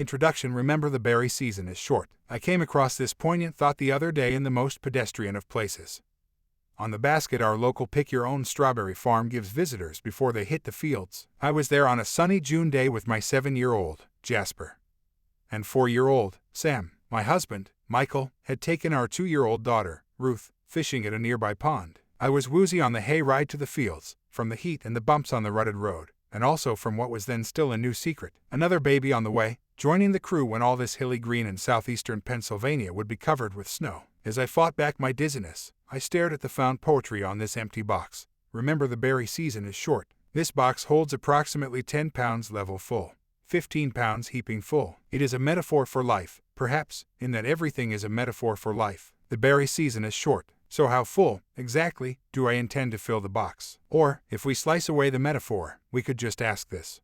Introduction. Remember, the berry season is short. I came across this poignant thought the other day in the most pedestrian of places. On the basket our local pick-your-own strawberry farm gives visitors before they hit the fields. I was there on a sunny June day with my 7-year-old, Jasper, and 4-year-old, Sam. My husband, Michael, had taken our 2-year-old daughter, Ruth, fishing at a nearby pond. I was woozy on the hay ride to the fields, from the heat and the bumps on the rutted road, and also from what was then still a new secret, another baby on the way, joining the crew when all this hilly green in southeastern Pennsylvania would be covered with snow. As I fought back my dizziness, I stared at the found poetry on this empty box. Remember, the berry season is short. This box holds approximately 10 pounds level full, 15 pounds heaping full. It is a metaphor for life, perhaps, in that everything is a metaphor for life. The berry season is short, so how full, exactly, do I intend to fill the box? Or, if we slice away the metaphor, we could just ask this: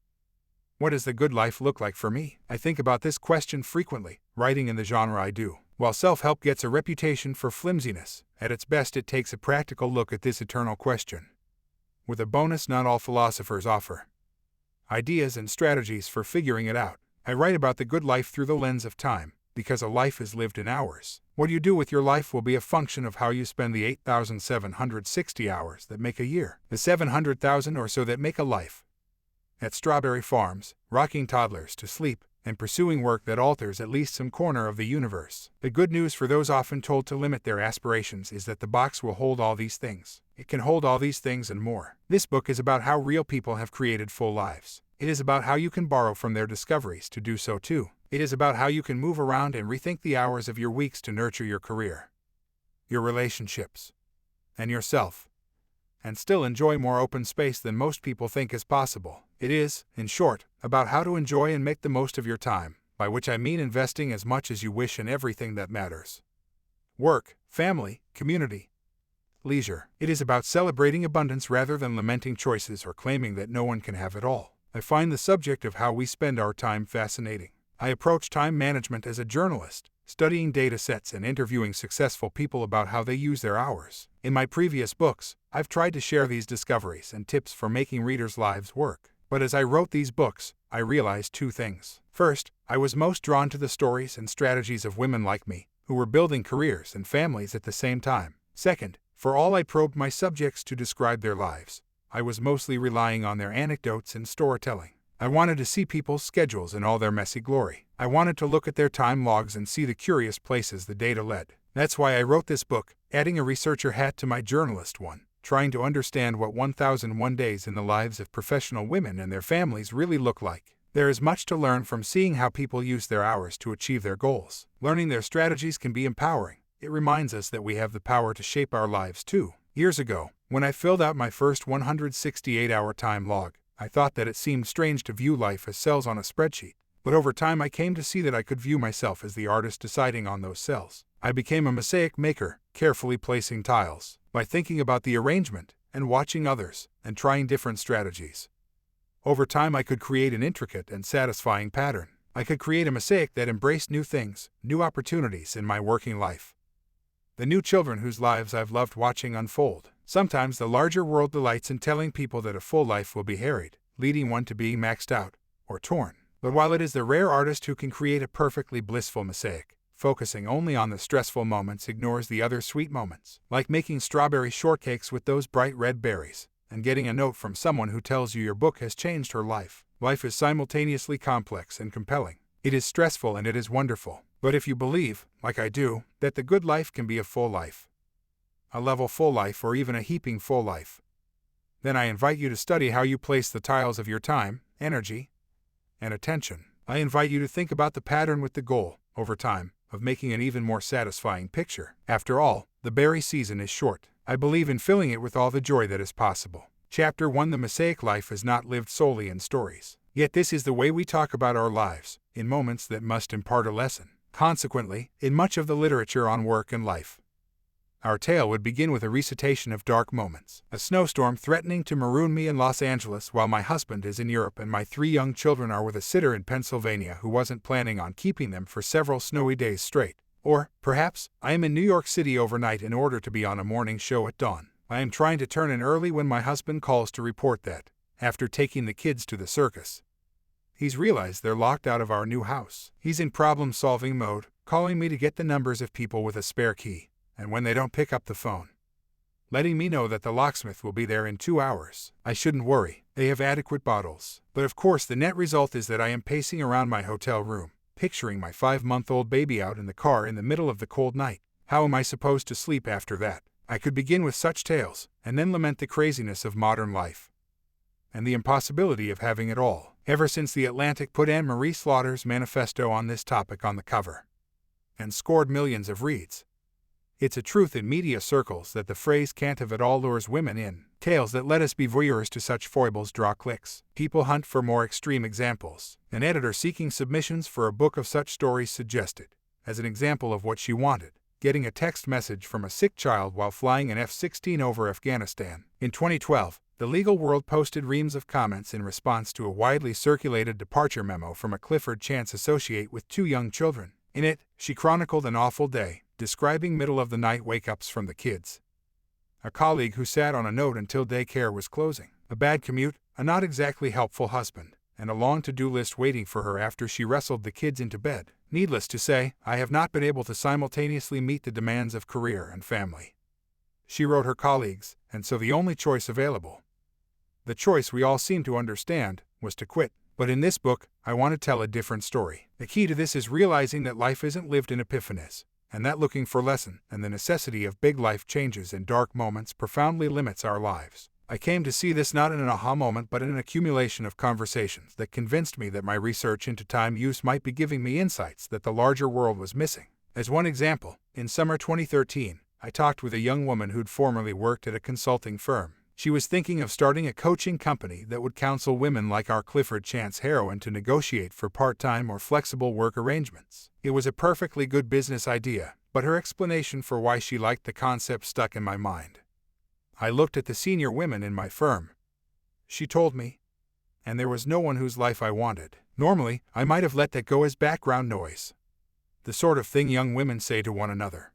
what does the good life look like for me? I think about this question frequently, writing in the genre I do. While self-help gets a reputation for flimsiness, at its best it takes a practical look at this eternal question, with a bonus not all philosophers offer: ideas and strategies for figuring it out. I write about the good life through the lens of time, because a life is lived in hours. What you do with your life will be a function of how you spend the 8,760 hours that make a year, the 700,000 or so that make a life. At strawberry farms, rocking toddlers to sleep, and pursuing work that alters at least some corner of the universe. The good news for those often told to limit their aspirations is that the box will hold all these things. It can hold all these things and more. This book is about how real people have created full lives. It is about how you can borrow from their discoveries to do so too. It is about how you can move around and rethink the hours of your weeks to nurture your career, your relationships, and yourself, and still enjoy more open space than most people think is possible. It is, in short, about how to enjoy and make the most of your time, by which I mean investing as much as you wish in everything that matters: work, family, community, leisure. It is about celebrating abundance rather than lamenting choices or claiming that no one can have it all. I find the subject of how we spend our time fascinating. I approach time management as a journalist, studying data sets and interviewing successful people about how they use their hours. In my previous books, I've tried to share these discoveries and tips for making readers' lives work. But as I wrote these books, I realized two things. First, I was most drawn to the stories and strategies of women like me, who were building careers and families at the same time. Second, for all I probed my subjects to describe their lives, I was mostly relying on their anecdotes and storytelling. I wanted to see people's schedules in all their messy glory. I wanted to look at their time logs and see the curious places the data led. That's why I wrote this book, adding a researcher hat to my journalist one, trying to understand what 1001 days in the lives of professional women and their families really look like. There is much to learn from seeing how people use their hours to achieve their goals. Learning their strategies can be empowering. It reminds us that we have the power to shape our lives too. Years ago, when I filled out my first 168-hour time log, I thought that it seemed strange to view life as cells on a spreadsheet. But over time I came to see that I could view myself as the artist deciding on those cells. I became a mosaic maker, carefully placing tiles, by thinking about the arrangement, and watching others, and trying different strategies. Over time I could create an intricate and satisfying pattern. I could create a mosaic that embraced new things, new opportunities in my working life. The new children whose lives I've loved watching unfold. Sometimes the larger world delights in telling people that a full life will be harried, leading one to being maxed out, or torn. But while it is the rare artist who can create a perfectly blissful mosaic, focusing only on the stressful moments ignores the other sweet moments, like making strawberry shortcakes with those bright red berries, and getting a note from someone who tells you your book has changed her life. Life is simultaneously complex and compelling. It is stressful and it is wonderful. But if you believe, like I do, that the good life can be a full life, a level full life, or even a heaping full life, then I invite you to study how you place the tiles of your time, energy, and attention. I invite you to think about the pattern with the goal, over time, of making an even more satisfying picture. After all, the berry season is short. I believe in filling it with all the joy that is possible. Chapter 1: The Mosaic Life is not lived solely in stories. Yet this is the way we talk about our lives, in moments that must impart a lesson. Consequently, in much of the literature on work and life, our tale would begin with a recitation of dark moments. A snowstorm threatening to maroon me in Los Angeles while my husband is in Europe and my 3 young children are with a sitter in Pennsylvania who wasn't planning on keeping them for several snowy days straight. Or, perhaps, I am in New York City overnight in order to be on a morning show at dawn. I am trying to turn in early when my husband calls to report that, after taking the kids to the circus, He's realized they're locked out of our new house. He's in problem-solving mode, calling me to get the numbers of people with a spare key, and when they don't pick up the phone, letting me know that the locksmith will be there in 2 hours. I shouldn't worry, they have adequate bottles. But of course the net result is that I am pacing around my hotel room, picturing my 5-month-old baby out in the car in the middle of the cold night. How am I supposed to sleep after that? I could begin with such tales, and then lament the craziness of modern life and the impossibility of having it all. Ever since The Atlantic put Anne-Marie Slaughter's manifesto on this topic on the cover and scored millions of reads, it's a truth in media circles that the phrase "can't have it all" lures women in. Tales that let us be voyeurs to such foibles draw clicks. People hunt for more extreme examples. An editor seeking submissions for a book of such stories suggested, as an example of what she wanted, getting a text message from a sick child while flying an F-16 over Afghanistan. In 2012, the legal world posted reams of comments in response to a widely circulated departure memo from a Clifford Chance associate with 2 young children. In it, she chronicled an awful day, describing middle-of-the-night wake-ups from the kids, a colleague who sat on a note until daycare was closing, a bad commute, a not exactly helpful husband, and a long to-do list waiting for her after she wrestled the kids into bed. Needless to say, I have not been able to simultaneously meet the demands of career and family, she wrote her colleagues, and so the only choice available, the choice we all seem to understand, was to quit. But in this book, I want to tell a different story. The key to this is realizing that life isn't lived in epiphanies, and that looking for lesson and the necessity of big life changes in dark moments profoundly limits our lives. I came to see this not in an aha moment but in an accumulation of conversations that convinced me that my research into time use might be giving me insights that the larger world was missing. As one example, in summer 2013, I talked with a young woman who'd formerly worked at a consulting firm. She was thinking of starting a coaching company that would counsel women like our Clifford Chance heroine to negotiate for part-time or flexible work arrangements. It was a perfectly good business idea, but her explanation for why she liked the concept stuck in my mind. I looked at the senior women in my firm, she told me, and there was no one whose life I wanted. Normally, I might have let that go as background noise, the sort of thing young women say to one another.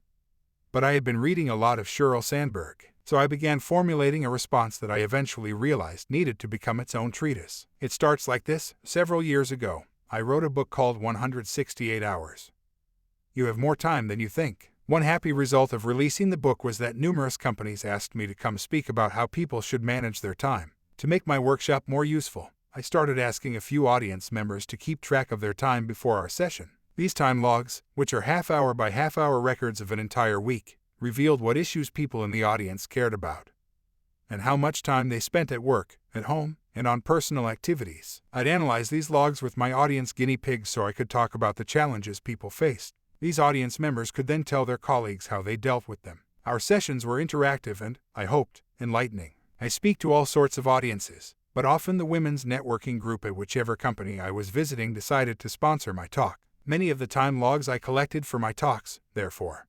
But I had been reading a lot of Sheryl Sandberg, so I began formulating a response that I eventually realized needed to become its own treatise. It starts like this. Several years ago, I wrote a book called 168 Hours. You have more time than you think. One happy result of releasing the book was that numerous companies asked me to come speak about how people should manage their time. To make my workshop more useful, I started asking a few audience members to keep track of their time before our session. These time logs, which are half-hour by half-hour records of an entire week, revealed what issues people in the audience cared about, and how much time they spent at work, at home, and on personal activities. I'd analyze these logs with my audience guinea pigs so I could talk about the challenges people faced. These audience members could then tell their colleagues how they dealt with them. Our sessions were interactive and, I hoped, enlightening. I speak to all sorts of audiences, but often the women's networking group at whichever company I was visiting decided to sponsor my talk. Many of the time logs I collected for my talks, therefore,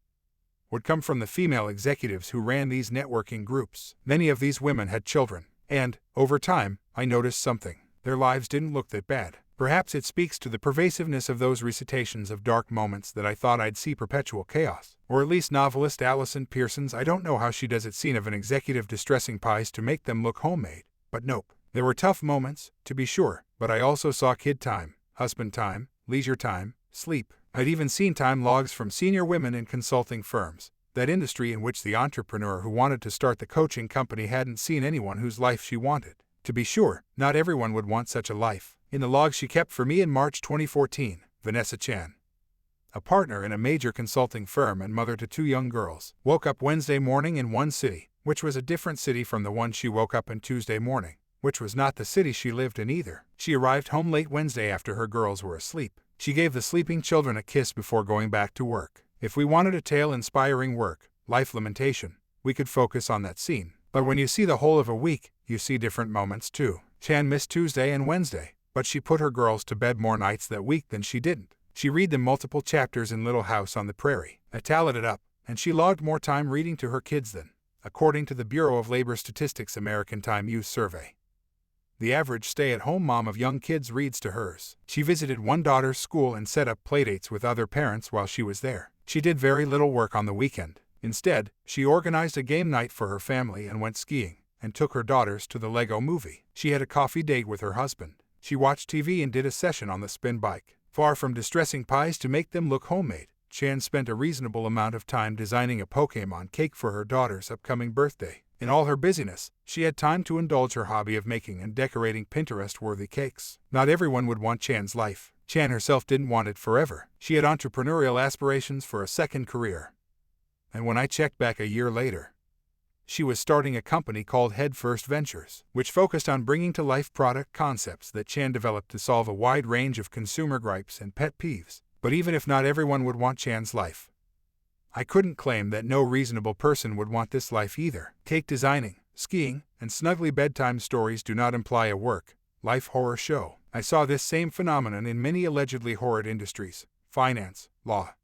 would come from the female executives who ran these networking groups. Many of these women had children, and, over time, I noticed something. Their lives didn't look that bad. Perhaps it speaks to the pervasiveness of those recitations of dark moments that I thought I'd see perpetual chaos. Or at least novelist Allison Pearson's "I don't know how she does it" scene of an executive distressing pies to make them look homemade. But nope. There were tough moments, to be sure, but I also saw kid time, husband time, leisure time, sleep. I'd even seen time logs from senior women in consulting firms, that industry in which the entrepreneur who wanted to start the coaching company hadn't seen anyone whose life she wanted. To be sure, not everyone would want such a life. In the log she kept for me in March 2014, Vanessa Chan, a partner in a major consulting firm and mother to 2 young girls, woke up Wednesday morning in one city, which was a different city from the one she woke up in Tuesday morning, which was not the city she lived in either. She arrived home late Wednesday after her girls were asleep. She gave the sleeping children a kiss before going back to work. If we wanted a tale-inspiring work, life lamentation, we could focus on that scene. But when you see the whole of a week, you see different moments too. Chan missed Tuesday and Wednesday, but she put her girls to bed more nights that week than she didn't. She read them multiple chapters in Little House on the Prairie. I tallied it up, and she logged more time reading to her kids than, according to the Bureau of Labor Statistics American Time Use Survey, the average stay-at-home mom of young kids reads to hers. She visited one daughter's school and set up playdates with other parents while she was there. She did very little work on the weekend. Instead, she organized a game night for her family and went skiing, and took her daughters to the Lego movie. She had a coffee date with her husband. She watched TV and did a session on the spin bike. Far from distressing pies to make them look homemade, Chan spent a reasonable amount of time designing a Pokémon cake for her daughter's upcoming birthday. In all her busyness, she had time to indulge her hobby of making and decorating Pinterest-worthy cakes. Not everyone would want Chan's life. Chan herself didn't want it forever. She had entrepreneurial aspirations for a second career. And when I checked back a year later, she was starting a company called Headfirst Ventures, which focused on bringing to life product concepts that Chan developed to solve a wide range of consumer gripes and pet peeves. But even if not everyone would want Chan's life, I couldn't claim that no reasonable person would want this life either. Cake designing, skiing, and snuggly bedtime stories do not imply a work-life horror show. I saw this same phenomenon in many allegedly horrid industries: finance, law,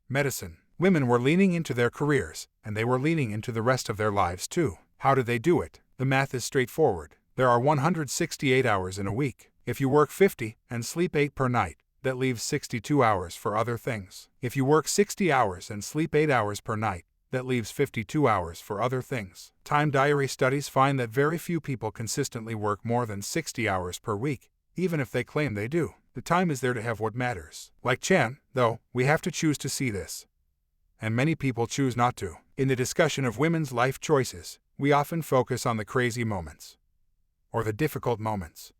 medicine. Women were leaning into their careers, and they were leaning into the rest of their lives too. How do they do it? The math is straightforward. There are 168 hours in a week. If you work 50 and sleep 8 per night, that leaves 62 hours for other things. If you work 60 hours and sleep 8 hours per night, that leaves 52 hours for other things. Time diary studies find that very few people consistently work more than 60 hours per week, even if they claim they do. The time is there to have what matters. Like Chan, though, we have to choose to see this. And many people choose not to. In the discussion of women's life choices, we often focus on the crazy moments, or the difficult moments.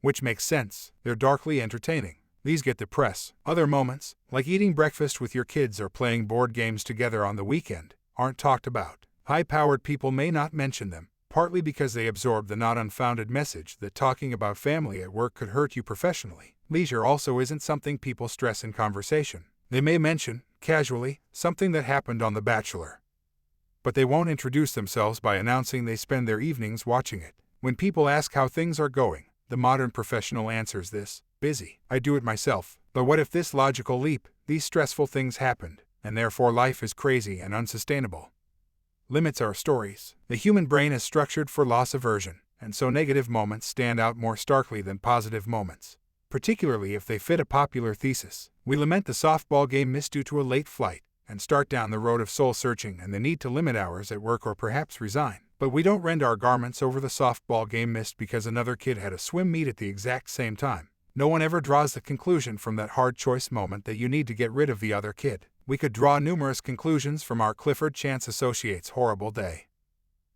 Which makes sense, they're darkly entertaining. These get the press. Other moments, like eating breakfast with your kids or playing board games together on the weekend, aren't talked about. High-powered people may not mention them, partly because they absorb the not unfounded message that talking about family at work could hurt you professionally. Leisure also isn't something people stress in conversation. They may mention, casually, something that happened on The Bachelor, but they won't introduce themselves by announcing they spend their evenings watching it. When people ask how things are going, the modern professional answers this: busy. I do it myself. But what if this logical leap, these stressful things happened, and therefore life is crazy and unsustainable? Limits are stories. The human brain is structured for loss aversion, and so negative moments stand out more starkly than positive moments, particularly if they fit a popular thesis. We lament the softball game missed due to a late flight, and start down the road of soul-searching and the need to limit hours at work or perhaps resign. But we don't rend our garments over the softball game missed because another kid had a swim meet at the exact same time. No one ever draws the conclusion from that hard choice moment that you need to get rid of the other kid. We could draw numerous conclusions from our Clifford Chance Associates' horrible day.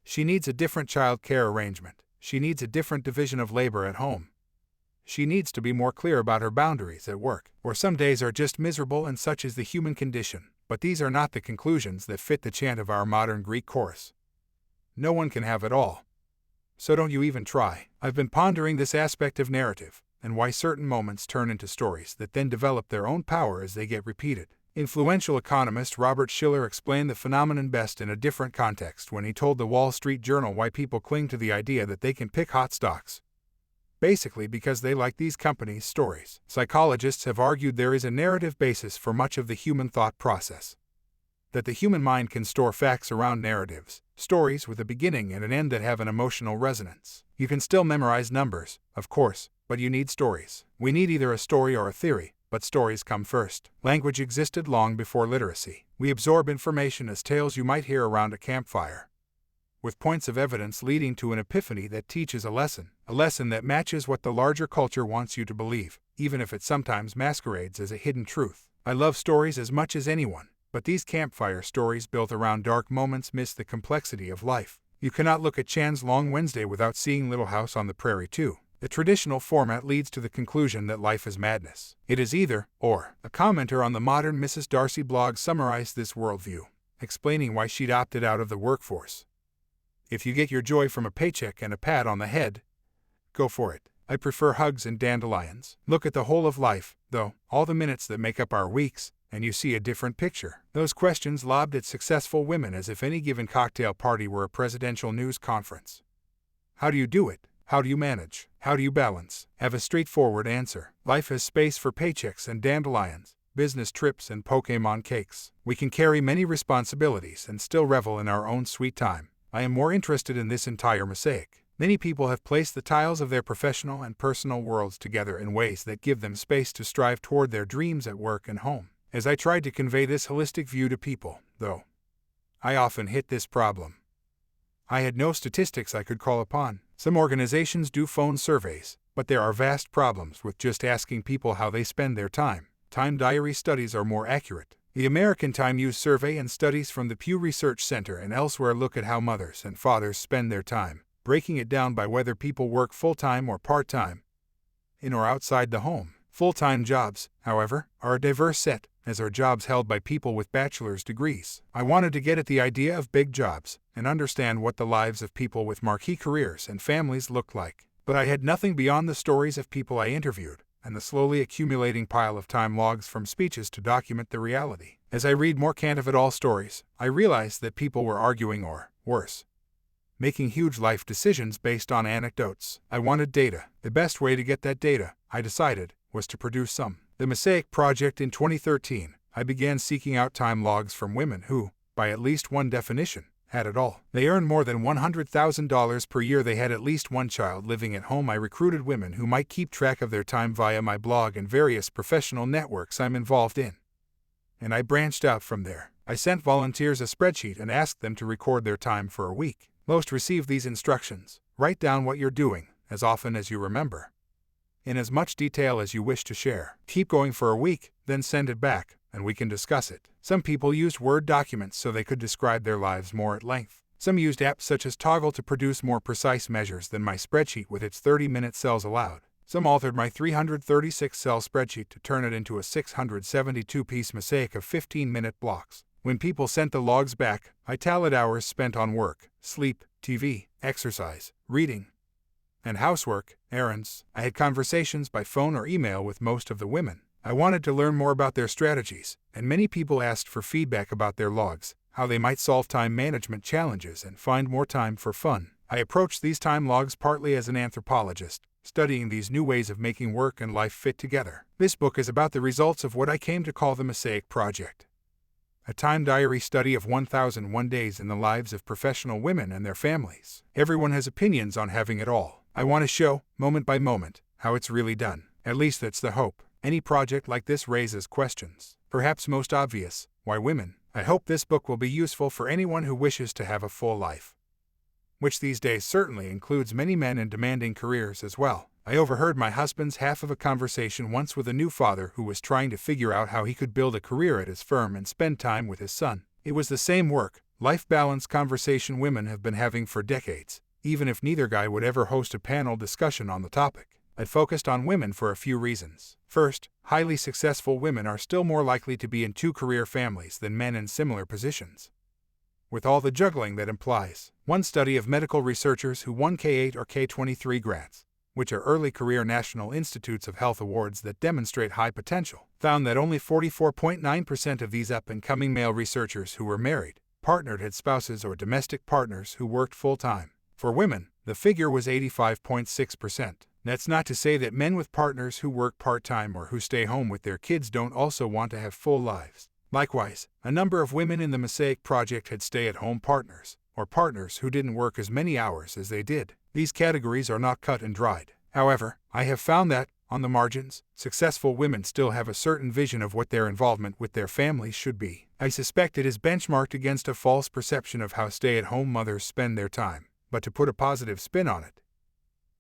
She needs a different child care arrangement. She needs a different division of labor at home. She needs to be more clear about her boundaries at work. Or some days are just miserable, and such is the human condition. But these are not the conclusions that fit the chant of our modern Greek chorus. No one can have it all. So don't you even try. I've been pondering this aspect of narrative, and why certain moments turn into stories that then develop their own power as they get repeated. Influential economist Robert Shiller explained the phenomenon best in a different context when he told the Wall Street Journal why people cling to the idea that they can pick hot stocks. Basically because they like these companies' stories. Psychologists have argued there is a narrative basis for much of the human thought process. That the human mind can store facts around narratives, stories with a beginning and an end that have an emotional resonance. You can still memorize numbers, of course, but you need stories. We need either a story or a theory, but stories come first. Language existed long before literacy. We absorb information as tales you might hear around a campfire, with points of evidence leading to an epiphany that teaches a lesson that matches what the larger culture wants you to believe, even if it sometimes masquerades as a hidden truth. I love stories as much as anyone, but these campfire stories built around dark moments miss the complexity of life. You cannot look at Chan's Long Wednesday without seeing Little House on the Prairie too. The traditional format leads to the conclusion that life is madness. It is either or. A commenter on the modern Mrs. Darcy blog summarized this worldview, explaining why she'd opted out of the workforce. If you get your joy from a paycheck and a pat on the head, go for it. I prefer hugs and dandelions. Look at the whole of life, though, all the minutes that make up our weeks, and you see a different picture. Those questions lobbed at successful women as if any given cocktail party were a presidential news conference. How do you do it? How do you manage? How do you balance? Have a straightforward answer. Life has space for paychecks and dandelions, business trips and Pokémon cakes. We can carry many responsibilities and still revel in our own sweet time. I am more interested in this entire mosaic. Many people have placed the tiles of their professional and personal worlds together in ways that give them space to strive toward their dreams at work and home. As I tried to convey this holistic view to people, though, I often hit this problem. I had no statistics I could call upon. Some organizations do phone surveys, But there are vast problems with just asking people how they spend their time. Time diary studies are more accurate. The American Time Use Survey and studies from the Pew Research Center and elsewhere look at how mothers and fathers spend their time, breaking it down by whether people work full-time or part-time, in or outside the home. Full-time jobs, however, are a diverse set, as are jobs held by people with bachelor's degrees. I wanted to get at the idea of big jobs and understand what the lives of people with marquee careers and families looked like. But I had nothing beyond the stories of people I interviewed and the slowly accumulating pile of time logs from speeches to document the reality. As I read more can't-of-it-all stories, I realized that people were arguing or, worse, making huge life decisions based on anecdotes. I wanted data. The best way to get that data, I decided, was to produce some. The Mosaic Project in 2013, I began seeking out time logs from women who, by at least one definition, had it all. They earned more than $100,000 per year. They had at least one child living at home. I recruited women who might keep track of their time via my blog and various professional networks I'm involved in. And I branched out from there. I sent volunteers a spreadsheet and asked them to record their time for a week. Most received these instructions: write down what you're doing, as often as you remember, in as much detail as you wish to share. Keep going for a week, then send it back, and we can discuss it. Some people used Word documents so they could describe their lives more at length. Some used apps such as Toggle to produce more precise measures than my spreadsheet with its 30-minute cells allowed. Some altered my 336-cell spreadsheet to turn it into a 672-piece mosaic of 15-minute blocks. When people sent the logs back, I tallied hours spent on work, sleep, TV, exercise, reading, and housework, errands. I had conversations by phone or email with most of the women. I wanted to learn more about their strategies, and many people asked for feedback about their logs, how they might solve time management challenges and find more time for fun. I approached these time logs partly as an anthropologist, studying these new ways of making work and life fit together. This book is about the results of what I came to call the Mosaic Project, a time diary study of 1,001 days in the lives of professional women and their families. Everyone has opinions on having it all. I want to show, moment by moment, how it's really done. At least that's the hope. Any project like this raises questions. Perhaps most obvious, why women? I hope this book will be useful for anyone who wishes to have a full life, which these days certainly includes many men in demanding careers as well. I overheard my husband's half of a conversation once with a new father who was trying to figure out how he could build a career at his firm and spend time with his son. It was the same work-life balance conversation women have been having for decades, even if neither guy would ever host a panel discussion on the topic. I focused on women for a few reasons. First, highly successful women are still more likely to be in two-career families than men in similar positions, with all the juggling that implies. One study of medical researchers who won K-8 or K-23 grants, which are early career National Institutes of Health awards that demonstrate high potential, found that only 44.9% of these up-and-coming male researchers who were married, partnered, had spouses or domestic partners who worked full-time. For women, the figure was 85.6%. That's not to say that men with partners who work part-time or who stay home with their kids don't also want to have full lives. Likewise, a number of women in the Mosaic Project had stay-at-home partners, or partners who didn't work as many hours as they did. These categories are not cut and dried. However, I have found that, on the margins, successful women still have a certain vision of what their involvement with their families should be. I suspect it is benchmarked against a false perception of how stay-at-home mothers spend their time. But to put a positive spin on it,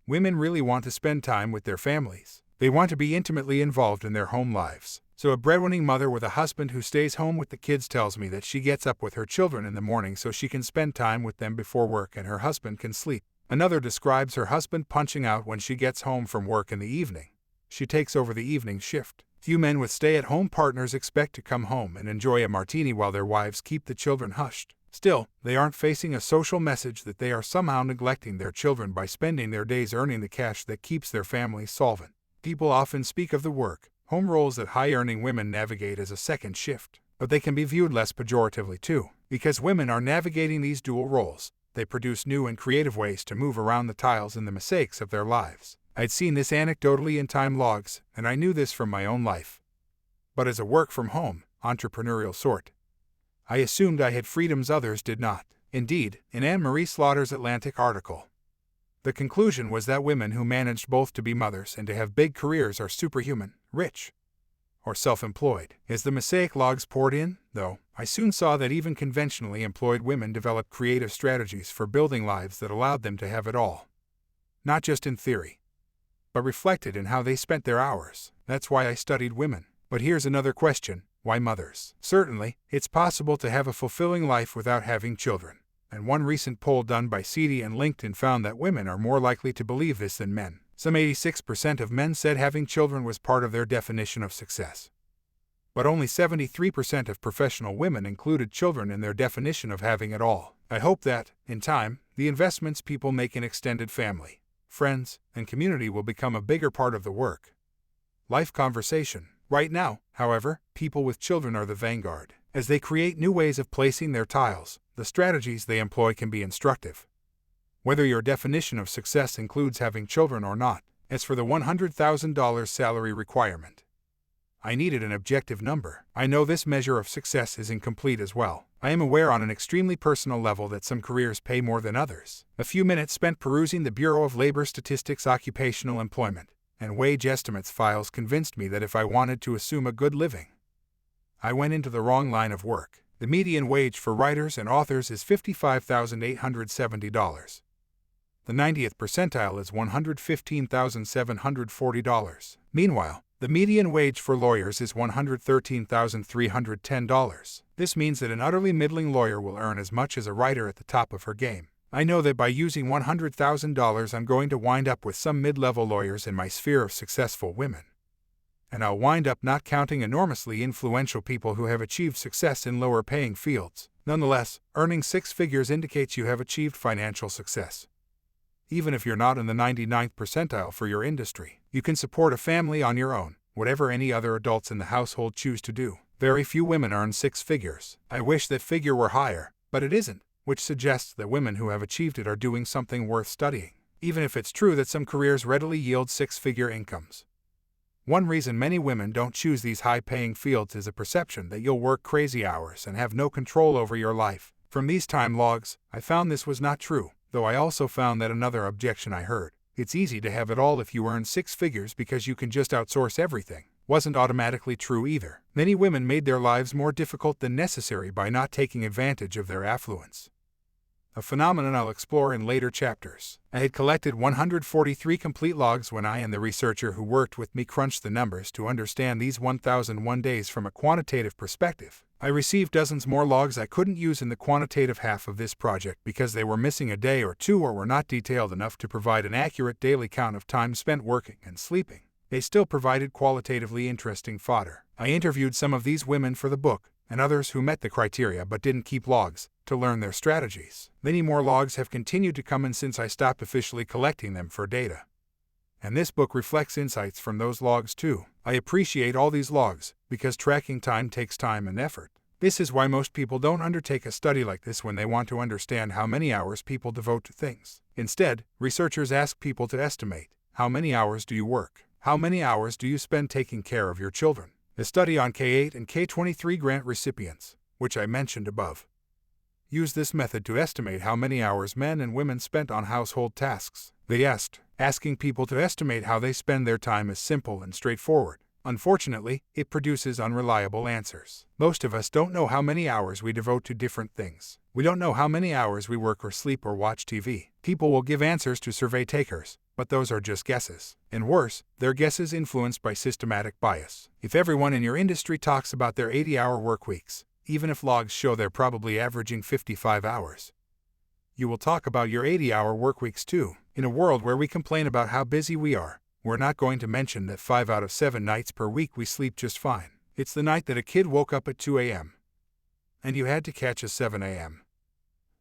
women really want to spend time with their families. They want to be intimately involved in their home lives. So a breadwinning mother with a husband who stays home with the kids tells me that she gets up with her children in the morning so she can spend time with them before work and her husband can sleep. Another describes her husband punching out when she gets home from work in the evening. She takes over the evening shift. Few men with stay-at-home partners expect to come home and enjoy a martini while their wives keep the children hushed. Still, they aren't facing a social message that they are somehow neglecting their children by spending their days earning the cash that keeps their families solvent. People often speak of the work-home roles that high-earning women navigate as a second shift, but they can be viewed less pejoratively too. Because women are navigating these dual roles, they produce new and creative ways to move around the tiles in the mosaics of their lives. I'd seen this anecdotally in time logs, and I knew this from my own life. But as a work-from-home, entrepreneurial sort, I assumed I had freedoms others did not. Indeed, in Anne-Marie Slaughter's Atlantic article, the conclusion was that women who managed both to be mothers and to have big careers are superhuman, rich, or self-employed. As the Mosaic logs poured in, though, I soon saw that even conventionally employed women developed creative strategies for building lives that allowed them to have it all. Not just in theory, but reflected in how they spent their hours. That's why I studied women. But here's another question: why mothers? Certainly, it's possible to have a fulfilling life without having children. And one recent poll done by CD and LinkedIn found that women are more likely to believe this than men. Some 86% of men said having children was part of their definition of success. But only 73% of professional women included children in their definition of having it all. I hope that, in time, the investments people make in extended family, friends, and community will become a bigger part of the work-life conversation. Right now, however, people with children are the vanguard. As they create new ways of placing their tiles, the strategies they employ can be instructive. Whether your definition of success includes having children or not. As for the $100,000 salary requirement, I needed an objective number. I know this measure of success is incomplete as well. I am aware on an extremely personal level that some careers pay more than others. A few minutes spent perusing the Bureau of Labor Statistics Occupational Employment and Wage Estimates files convinced me that if I wanted to assume a good living, I went into the wrong line of work. The median wage for writers and authors is $55,870. The 90th percentile is $115,740. Meanwhile, the median wage for lawyers is $113,310. This means that an utterly middling lawyer will earn as much as a writer at the top of her game. I know that by using $100,000 I'm going to wind up with some mid-level lawyers in my sphere of successful women. And I'll wind up not counting enormously influential people who have achieved success in lower-paying fields. Nonetheless, earning six figures indicates you have achieved financial success. Even if you're not in the 99th percentile for your industry, you can support a family on your own, whatever any other adults in the household choose to do. Very few women earn six figures. I wish that figure were higher, but it isn't, which suggests that women who have achieved it are doing something worth studying, even if it's true that some careers readily yield six-figure incomes. One reason many women don't choose these high-paying fields is a perception that you'll work crazy hours and have no control over your life. From these time logs, I found this was not true, though I also found that another objection I heard, it's easy to have it all if you earn six figures because you can just outsource everything, wasn't automatically true either. Many women made their lives more difficult than necessary by not taking advantage of their affluence, a phenomenon I'll explore in later chapters. I had collected 143 complete logs when I and the researcher who worked with me crunched the numbers to understand these 1001 days from a quantitative perspective. I received dozens more logs I couldn't use in the quantitative half of this project because they were missing a day or two or were not detailed enough to provide an accurate daily count of time spent working and sleeping. They still provided qualitatively interesting fodder. I interviewed some of these women for the book, and others who met the criteria but didn't keep logs, to learn their strategies. Many more logs have continued to come in since I stopped officially collecting them for data. And this book reflects insights from those logs too. I appreciate all these logs, because tracking time takes time and effort. This is why most people don't undertake a study like this when they want to understand how many hours people devote to things. Instead, researchers ask people to estimate, how many hours do you work? How many hours do you spend taking care of your children? A study on K-8 and K-23 grant recipients, which I mentioned above, used this method to estimate how many hours men and women spent on household tasks. They asked, asking people to estimate how they spend their time is simple and straightforward. Unfortunately, it produces unreliable answers. Most of us don't know how many hours we devote to different things. We don't know how many hours we work or sleep or watch TV. People will give answers to survey takers, but those are just guesses. And worse, they're guesses influenced by systematic bias. If everyone in your industry talks about their 80-hour work weeks, even if logs show they're probably averaging 55 hours, you will talk about your 80-hour work weeks too. In a world where we complain about how busy we are, we're not going to mention that 5 out of 7 nights per week we sleep just fine. It's the night that a kid woke up at 2 a.m. and you had to catch a 7 a.m.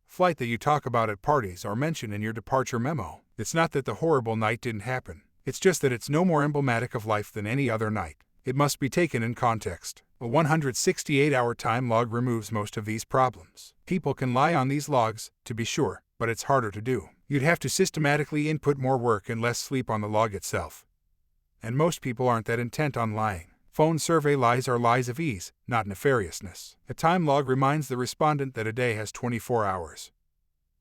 flight that you talk about at parties or mention in your departure memo. It's not that the horrible night didn't happen. It's just that it's no more emblematic of life than any other night. It must be taken in context. A 168-hour time log removes most of these problems. People can lie on these logs, to be sure, but it's harder to do. You'd have to systematically input more work and less sleep on the log itself. And most people aren't that intent on lying. Phone survey lies are lies of ease, not nefariousness. A time log reminds the respondent that a day has 24 hours.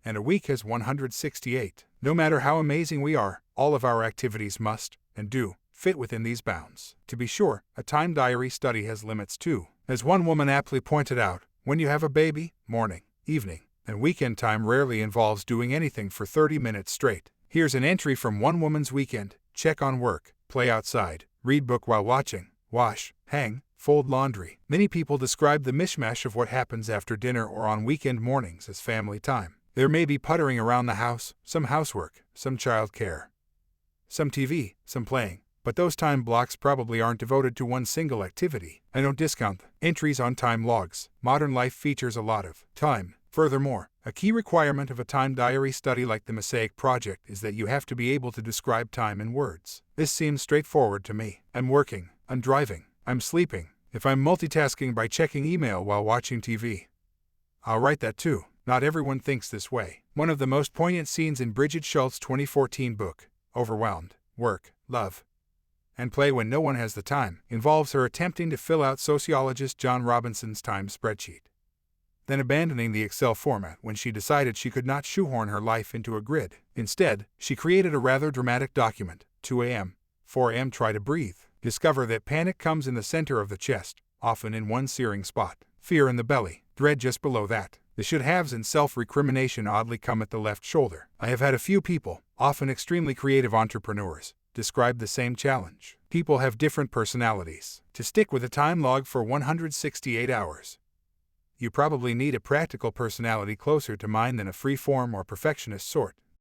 And a week has 168. No matter how amazing we are, all of our activities must, and do, fit within these bounds. To be sure, a time diary study has limits too. As one woman aptly pointed out, when you have a baby, morning, evening, and weekend time rarely involves doing anything for 30 minutes straight. Here's an entry from one woman's weekend check on work, play outside, read book while watching, wash, hang, fold laundry. Many people describe the mishmash of what happens after dinner or on weekend mornings as family time. There may be puttering around the house, some housework, some child care, some TV, some playing, but those time blocks probably aren't devoted to one single activity. I don't discount entries on time logs. Modern life features a lot of time. Furthermore, a key requirement of a time diary study like the Mosaic Project is that you have to be able to describe time in words. This seems straightforward to me. I'm working, I'm driving, I'm sleeping. If I'm multitasking by checking email while watching TV, I'll write that too. Not everyone thinks this way. One of the most poignant scenes in Bridget Schultz's 2014 book, Overwhelmed, Work, Love, and Play When No One Has the Time, involves her attempting to fill out sociologist John Robinson's time spreadsheet, then abandoning the Excel format when she decided she could not shoehorn her life into a grid. Instead, she created a rather dramatic document, 2 a.m., 4 a.m. Try to breathe. Discover that panic comes in the center of the chest, often in one searing spot. Fear in the belly, dread just below that. The should-haves and self-recrimination oddly come at the left shoulder. I have had a few people, often extremely creative entrepreneurs, describe the same challenge. People have different personalities. To stick with a time log for 168 hours, you probably need a practical personality closer to mine than a free-form or perfectionist sort.